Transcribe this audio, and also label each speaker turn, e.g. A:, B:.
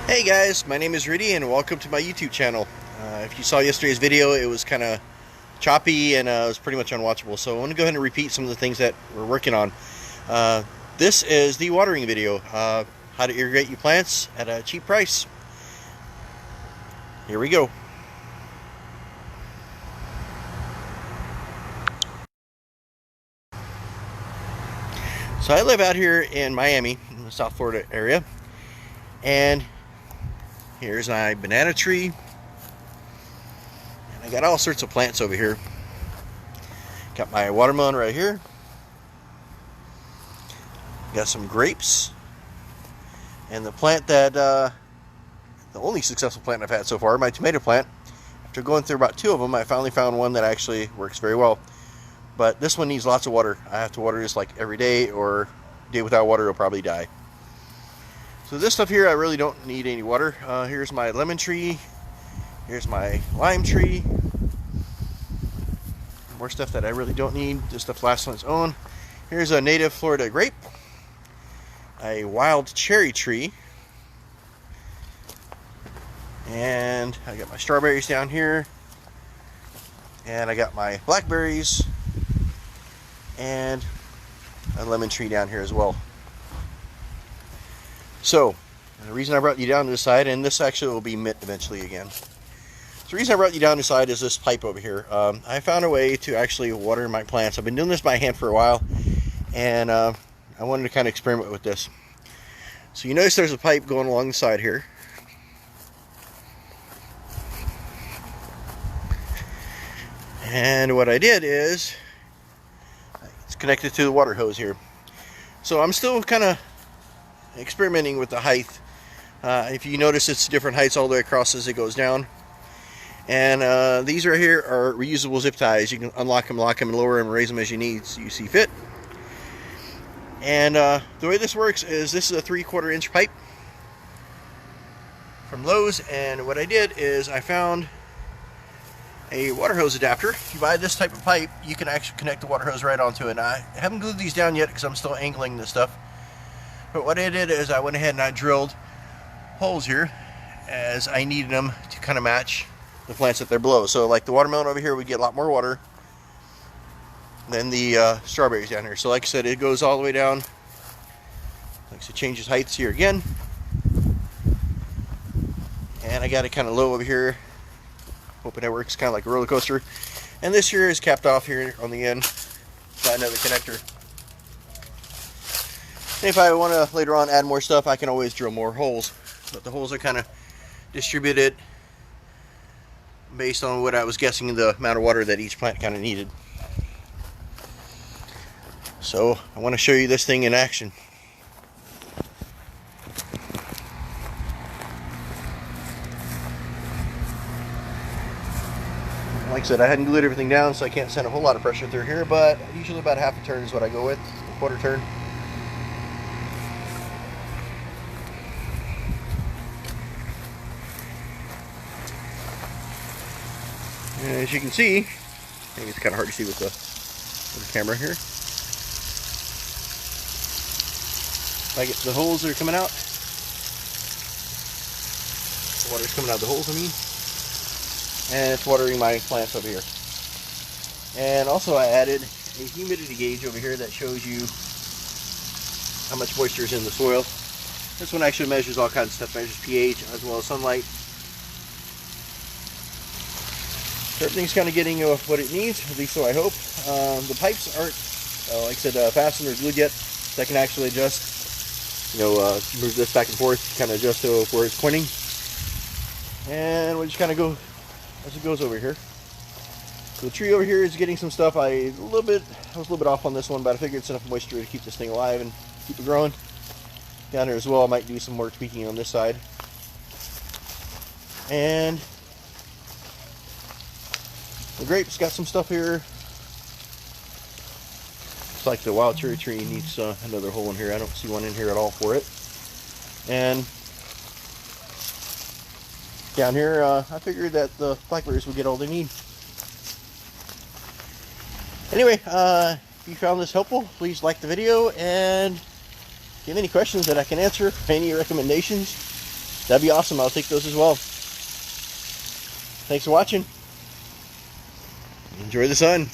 A: Hey guys, my name is Rudy and welcome to my YouTube channel. If you saw yesterday's video, it was kind of choppy and it was pretty much unwatchable, so I want to go ahead and repeat some of the things that we're working on. This is the watering video, how to irrigate your plants at a cheap price. Here we go. So I live out here in Miami, in the South Florida area, and here's my banana tree. And I got all sorts of plants over here. Got my watermelon right here. Got some grapes. And the plant that, the only successful plant I've had so far, my tomato plant. After going through about 2 of them, I finally found one that actually works very well. But this one needs lots of water. I have to water this like every day, or a day without water it'll probably die. So this stuff here, I really don't need any water. Here's my lemon tree. Here's my lime tree. More stuff that I really don't need. This stuff lasts on its own. Here's a native Florida grape. A wild cherry tree. And I got my strawberries down here. And I got my blackberries. And a lemon tree down here as well. So, the reason I brought you down to this side, and this actually will be mint eventually again. So the reason I brought you down this side is this pipe over here. I found a way to actually water my plants. I've been doing this by hand for a while, and I wanted to kind of experiment with this. So you notice there's a pipe going along the side here. And what I did is, it's connected to the water hose here. So I'm still kind of experimenting with the height. If you notice, it's different heights all the way across as it goes down. And these right here are reusable zip ties. You can unlock them, lock them, and lower them, and raise them as you need, so you see fit. And the way this works is, this is a 3/4 inch pipe from Lowe's, and what I did is I found a water hose adapter. If you buy this type of pipe, you can actually connect the water hose right onto it. And I haven't glued these down yet because I'm still angling this stuff. But what I did is I went ahead and I drilled holes here as I needed them to kind of match the plants that they're below. So like the watermelon over here would get a lot more water than the strawberries down here. So like I said, it goes all the way down. Like I said, changes heights here again. And I got it kind of low over here. Hoping it works kind of like a roller coaster. And this here is capped off here on the end by another connector. If I want to later on add more stuff, I can always drill more holes. But the holes are kind of distributed based on what I was guessing the amount of water that each plant kind of needed. So I want to show you this thing in action. Like I said, I hadn't glued everything down, so I can't send a whole lot of pressure through here, but usually about half a turn is what I go with, a 1/4 turn. And as you can see, maybe it's kind of hard to see with the camera here. Like the holes that are coming out. The water's coming out of the holes, I mean. And it's watering my plants over here. And also I added a humidity gauge over here that shows you how much moisture is in the soil. This one actually measures all kinds of stuff, measures pH as well as sunlight. So everything's kind of getting what it needs, at least so I hope. The pipes aren't, like I said, fastened or glued yet, so I can actually adjust, move this back and forth, kind of adjust to where it's pointing. And we'll just kind of go as it goes over here. So the tree over here is getting some stuff. I was a little bit off on this one, but I figured it's enough moisture to keep this thing alive and keep it growing. Down here as well, I might do some more tweaking on this side. And the grapes got some stuff here. Looks like the wild cherry tree needs another hole in here. I don't see one in here at all for it. And down here, I figured that the blackberries would get all they need. Anyway, if you found this helpful, please like the video, and if you have any questions that I can answer, any recommendations, That'd be awesome. I'll take those as well. Thanks for watching. Enjoy the sun.